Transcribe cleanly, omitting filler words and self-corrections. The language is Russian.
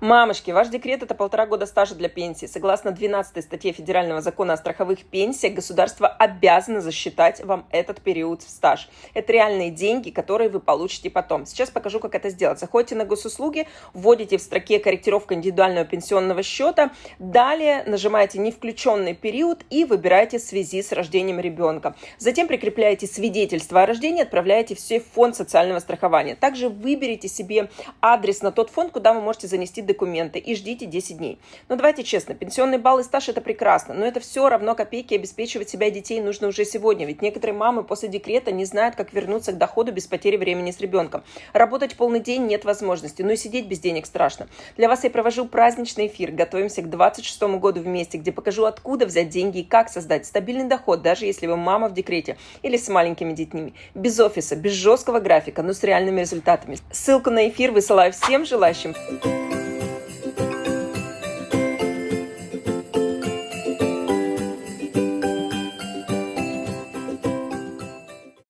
Мамочки, ваш декрет – это 1,5 года стажа для пенсии. Согласно 12 статье Федерального закона о страховых пенсиях, государство обязано засчитать вам этот период в стаж. Это реальные деньги, которые вы получите потом. Сейчас покажу, как это сделать. Заходите на госуслуги, вводите в строке корректировка индивидуального пенсионного счета. Далее нажимаете «Не включенный период» и выбираете «В связи с рождением ребенка». Затем прикрепляете свидетельство о рождении, отправляете все в фонд социального страхования. Также выберите себе адрес на тот фонд, куда вы можете занести документы и ждите 10 дней. Но давайте честно, пенсионный балл и стаж – это прекрасно, но это все равно копейки, обеспечивать себя и детей нужно уже сегодня, ведь некоторые мамы после декрета не знают, как вернуться к доходу без потери времени с ребенком. Работать полный день нет возможности, но и сидеть без денег страшно. Для вас я провожу праздничный эфир, готовимся к 26 году вместе, где покажу, откуда взять деньги и как создать стабильный доход, даже если вы мама в декрете или с маленькими детьми. Без офиса, без жесткого графика, но с реальными результатами. Ссылку на эфир высылаю всем желающим.